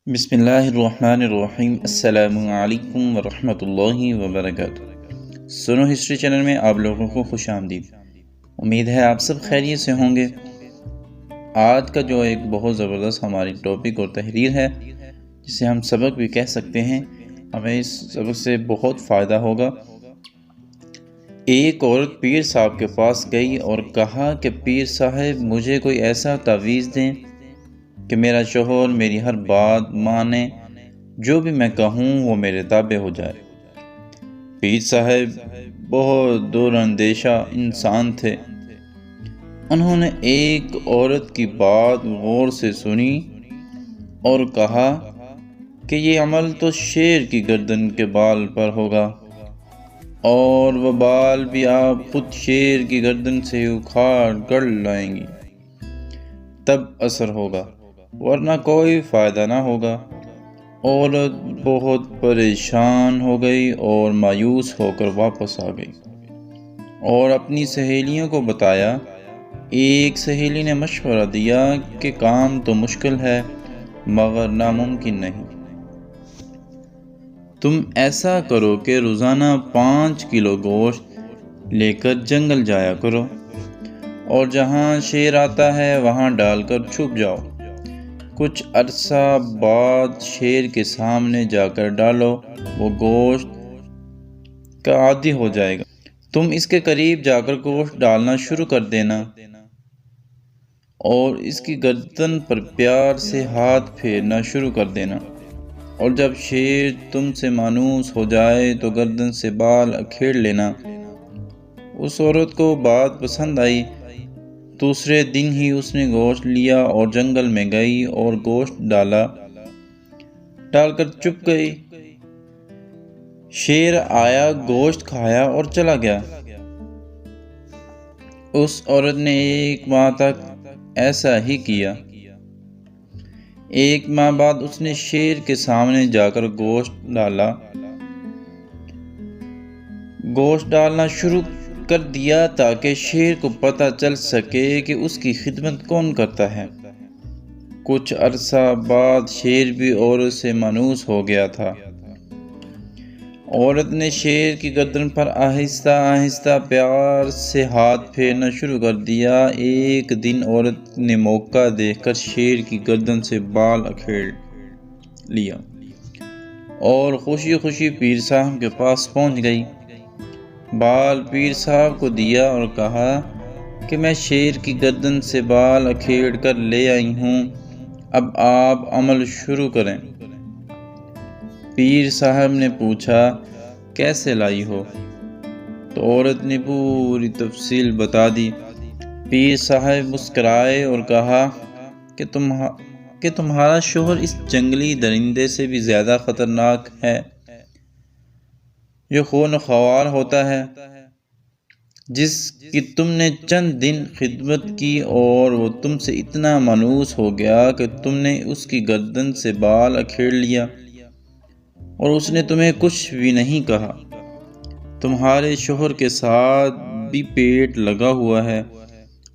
بسم اللہ الرحمن الرحیم۔ السلام علیکم ورحمۃ اللہ وبرکاتہ۔ سنو ہسٹری چینل میں آپ لوگوں کو خوش آمدید۔ امید ہے آپ سب خیریت سے ہوں گے۔ آج کا جو ایک بہت زبردست ہماری ٹاپک اور تحریر ہے، جسے ہم سبق بھی کہہ سکتے ہیں، ہمیں اس سبق سے بہت فائدہ ہوگا۔ ایک عورت پیر صاحب کے پاس گئی اور کہا کہ پیر صاحب مجھے کوئی ایسا تعویذ دیں کہ میرا شوہر میری ہر بات مانے، جو بھی میں کہوں وہ میرے تابع ہو جائے۔ پیر صاحب بہت دور اندیشہ انسان تھے۔ انہوں نے ایک عورت کی بات غور سے سنی اور کہا کہ یہ عمل تو شیر کی گردن کے بال پر ہوگا، اور وہ بال بھی آپ خود شیر کی گردن سے اکھاڑ کر لائیں گی، تب اثر ہوگا، ورنہ کوئی فائدہ نہ ہوگا۔ عورت بہت پریشان ہو گئی اور مایوس ہو کر واپس آ گئی اور اپنی سہیلیوں کو بتایا۔ ایک سہیلی نے مشورہ دیا کہ کام تو مشکل ہے مگر ناممکن نہیں۔ تم ایسا کرو کہ روزانہ 5 کلو گوشت لے کر جنگل جایا کرو، اور جہاں شیر آتا ہے وہاں ڈال کر چھپ جاؤ۔ کچھ عرصہ بعد شیر کے سامنے جا کر ڈالو، وہ گوشت کا عادی ہو جائے گا۔ تم اس کے قریب جا کر گوشت ڈالنا شروع کر دینا اور اس کی گردن پر پیار سے ہاتھ پھیرنا شروع کر دینا، اور جب شیر تم سے مانوس ہو جائے تو گردن سے بال اکھیڑ لینا۔ اس عورت کو بات پسند آئی۔ دوسرے دن ہی اس نے گوشت لیا اور جنگل میں گئی اور گوشت ڈال کر چپ گئی۔ شیر آیا، گوشت کھایا اور چلا گیا۔ اس عورت نے 1 ماہ تک ایسا ہی کیا۔ 1 ماہ بعد اس نے شیر کے سامنے جا کر گوشت ڈالنا شروع کر دیا تاکہ شیر کو پتہ چل سکے کہ اس کی خدمت کون کرتا ہے۔ کچھ عرصہ بعد شیر بھی عورت سے مانوس ہو گیا تھا۔ عورت نے شیر کی گردن پر آہستہ آہستہ پیار سے ہاتھ پھیرنا شروع کر دیا۔ ایک دن عورت نے موقع دیکھ کر شیر کی گردن سے بال اکھیڑ لیا اور خوشی خوشی پیر صاحب کے پاس پہنچ گئی۔ بال پیر صاحب کو دیا اور کہا کہ میں شیر کی گردن سے بال اکھیڑ کر لے آئی ہوں، اب آپ عمل شروع کریں۔ پیر صاحب نے پوچھا کیسے لائی ہو؟ تو عورت نے پوری تفصیل بتا دی۔ پیر صاحب مسکرائے اور کہا کہ تمہارا شوہر اس جنگلی درندے سے بھی زیادہ خطرناک ہے، جو خون خوار ہوتا ہے، جس کی تم نے چند دن خدمت کی اور وہ تم سے اتنا مانوس ہو گیا کہ تم نے اس کی گردن سے بال اکھیڑ لیا اور اس نے تمہیں کچھ بھی نہیں کہا۔ تمہارے شوہر کے ساتھ بھی پیٹ لگا ہوا ہے،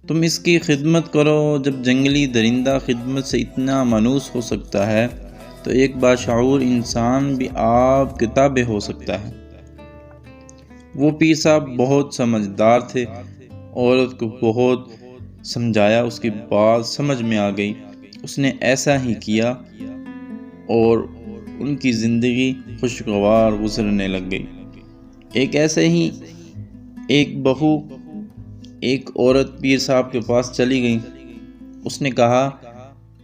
تم اس کی خدمت کرو۔ جب جنگلی درندہ خدمت سے اتنا مانوس ہو سکتا ہے تو ایک باشعور انسان بھی آپ کے تابع ہو سکتا ہے۔ وہ پیر صاحب بہت سمجھدار تھے، عورت کو بہت سمجھایا، اس کی بات سمجھ میں آ گئی، اس نے ایسا ہی کیا اور ان کی زندگی خوشگوار گزرنے لگ گئی۔ ایسے ہی ایک عورت پیر صاحب کے پاس چلی گئی۔ اس نے کہا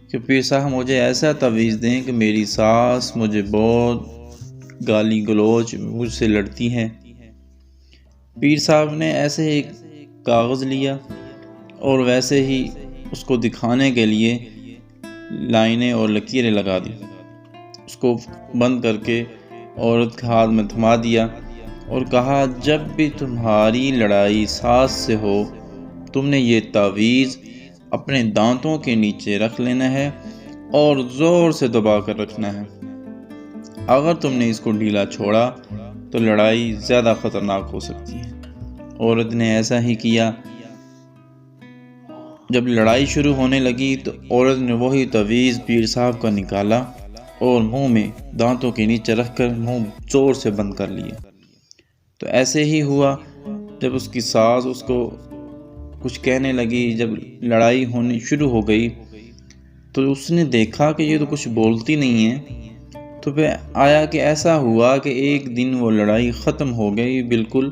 کہ پیر صاحب مجھے ایسا تعویذ دیں کہ میری ساس مجھے بہت گالی گلوچ مجھ سے لڑتی ہے۔ پیر صاحب نے ایسے ایک کاغذ لیا اور ویسے ہی اس کو دکھانے کے لیے لائنیں اور لکیریں لگا دی، اس کو بند کر کے عورت کے ہاتھ میں تھما دیا اور کہا جب بھی تمہاری لڑائی ساس سے ہو، تم نے یہ تعویذ اپنے دانتوں کے نیچے رکھ لینا ہے اور زور سے دبا کر رکھنا ہے۔ اگر تم نے اس کو ڈھیلا چھوڑا تو لڑائی زیادہ خطرناک ہو سکتی ہے۔ عورت نے ایسا ہی کیا۔ جب لڑائی شروع ہونے لگی تو عورت نے وہی تعویذ پیر صاحب کا نکالا اور منہ میں دانتوں کے نیچے رکھ کر منہ زور سے بند کر لیا۔ تو ایسے ہی ہوا، جب اس کی ساس اس کو کچھ کہنے لگی، جب لڑائی ہونی شروع ہو گئی تو اس نے دیکھا کہ یہ تو کچھ بولتی نہیں ہے۔ تو پھر آیا کہ ایسا ہوا کہ ایک دن وہ لڑائی ختم ہو گئی بالکل۔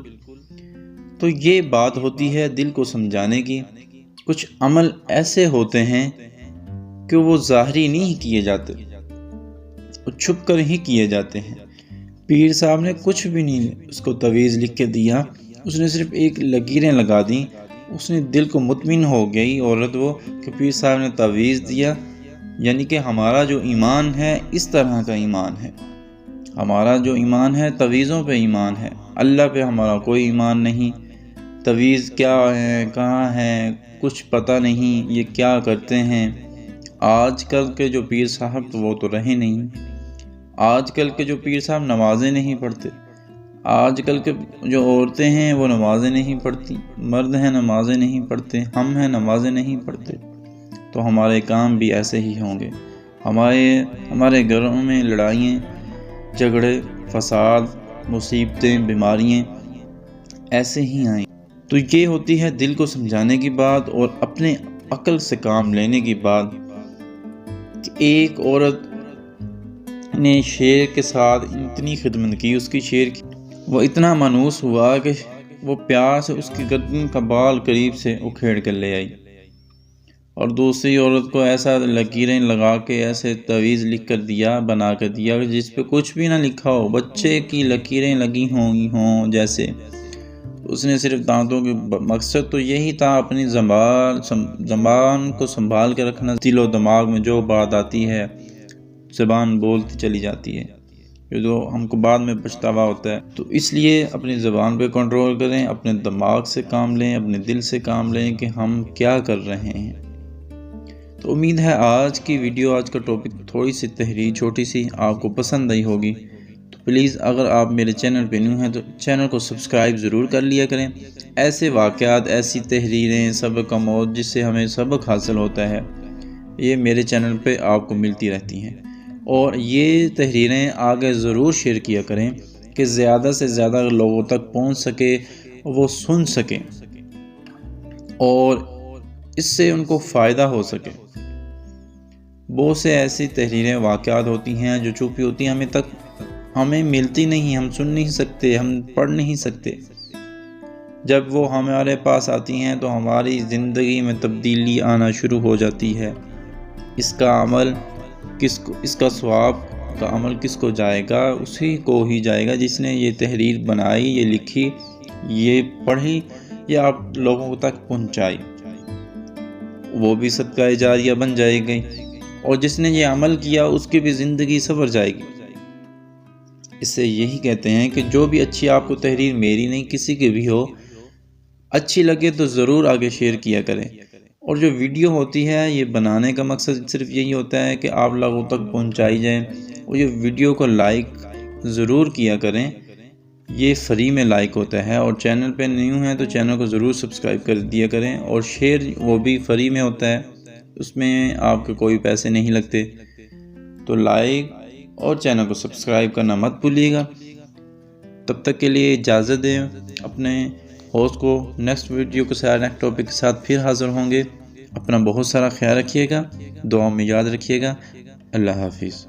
تو یہ بات ہوتی ہے دل کو سمجھانے کی۔ کچھ عمل ایسے ہوتے ہیں کہ وہ ظاہری نہیں کیے جاتے، وہ چھپ کر ہی کیے جاتے ہیں۔ پیر صاحب نے کچھ بھی نہیں اس کو تعویذ لکھ کے دیا، اس نے صرف ایک لکیریں لگا دیں۔ اس نے دل کو مطمئن ہو گئی عورت وہ کہ پیر صاحب نے تعویذ دیا، یعنی کہ ہمارا جو ایمان ہے اس طرح کا ایمان ہے۔ ہمارا جو ایمان ہے تعویذوں پہ ایمان ہے، اللہ پہ ہمارا کوئی ایمان نہیں۔ تعویذ کیا ہے، کہاں ہے، کچھ پتہ نہیں، یہ کیا کرتے ہیں۔ آج کل کے جو پیر صاحب تو وہ تو رہے نہیں۔ آج کل کے جو پیر صاحب نمازیں نہیں پڑھتے، آج کل کے جو عورتیں ہیں وہ نمازیں نہیں پڑھتی، مرد ہیں نمازیں نہیں پڑھتے، ہم ہیں نمازیں نہیں پڑھتے۔ تو ہمارے کام بھی ایسے ہی ہوں گے۔ ہمارے گھروں میں لڑائیاں، جھگڑے، فساد، مصیبتیں، بیماریاں ایسے ہی آئیں۔ تو یہ ہوتی ہے دل کو سمجھانے کی بات اور اپنے عقل سے کام لینے کی بات کہ ایک عورت نے شیر کے ساتھ اتنی خدمت کی، اس کی شیر کی، وہ اتنا مانوس ہوا کہ وہ پیار سے اس کی گردن کا بال قریب سے اکھیڑ کر لے آئی، اور دوسری عورت کو ایسا لکیریں لگا کے ایسے تعویذ لکھ کر دیا، بنا کر دیا جس پہ کچھ بھی نہ لکھا ہو، بچے کی لکیریں لگی ہوں جیسے۔ اس نے صرف دانتوں کے مقصد تو یہی تھا اپنی زبان کو سنبھال کے رکھنا، دل و دماغ میں جو بات آتی ہے زبان بولتی چلی جاتی ہے، جو ہم کو بعد میں پچھتاوا ہوتا ہے۔ تو اس لیے اپنی زبان پہ کنٹرول کریں، اپنے دماغ سے کام لیں، اپنے دل سے کام لیں کہ ہم کیا کر رہے ہیں۔ تو امید ہے آج کی ویڈیو، آج کا ٹاپک تھوڑی سی تحریر چھوٹی سی آپ کو پسند آئی ہوگی۔ تو پلیز اگر آپ میرے چینل پہ نیو ہیں تو چینل کو سبسکرائب ضرور کر لیا کریں۔ ایسے واقعات، ایسی تحریریں، سبق آموز جس سے ہمیں سبق حاصل ہوتا ہے، یہ میرے چینل پہ آپ کو ملتی رہتی ہیں۔ اور یہ تحریریں آگے ضرور شیئر کیا کریں کہ زیادہ سے زیادہ لوگوں تک پہنچ سکے، وہ سن سکیں اور اس سے ان کو فائدہ ہو سکے۔ بہت سے ایسی تحریریں، واقعات ہوتی ہیں جو چھپی ہوتی ہیں، ہمیں ملتی نہیں، ہم سن نہیں سکتے، ہم پڑھ نہیں سکتے۔ جب وہ ہمارے پاس آتی ہیں تو ہماری زندگی میں تبدیلی آنا شروع ہو جاتی ہے۔ اس کا عمل اس کا ثواب کا عمل کس کو جائے گا؟ اسی کو ہی جائے گا جس نے یہ تحریر بنائی، یہ لکھی، یہ پڑھی یا آپ لوگوں تک پہنچائی، وہ بھی صدقہ جاریہ بن جائے گی، اور جس نے یہ عمل کیا اس کی بھی زندگی سنور جائے گی۔ اس سے یہی کہتے ہیں کہ جو بھی اچھی آپ کو تحریر، میری نہیں کسی کی بھی ہو، اچھی لگے تو ضرور آگے شیئر کیا کریں۔ اور جو ویڈیو ہوتی ہے یہ بنانے کا مقصد صرف یہی ہوتا ہے کہ آپ لوگوں تک پہنچائی جائیں، اور یہ ویڈیو کو لائک ضرور کیا کریں، یہ فری میں لائک ہوتا ہے۔ اور چینل پہ نیو ہیں تو چینل کو ضرور سبسکرائب کر دیا کریں، اور شیئر وہ بھی فری میں ہوتا ہے، اس میں آپ کے کوئی پیسے نہیں لگتے۔ تو لائک اور چینل کو سبسکرائب کرنا مت بھولیے گا۔ تب تک کے لیے اجازت دیں اپنے ہوسٹ کو، نیکسٹ ویڈیو کے ساتھ، نیکسٹ ٹاپک کے ساتھ پھر حاضر ہوں گے۔ اپنا بہت سارا خیال رکھیے گا، دعا میں یاد رکھیے گا۔ اللہ حافظ۔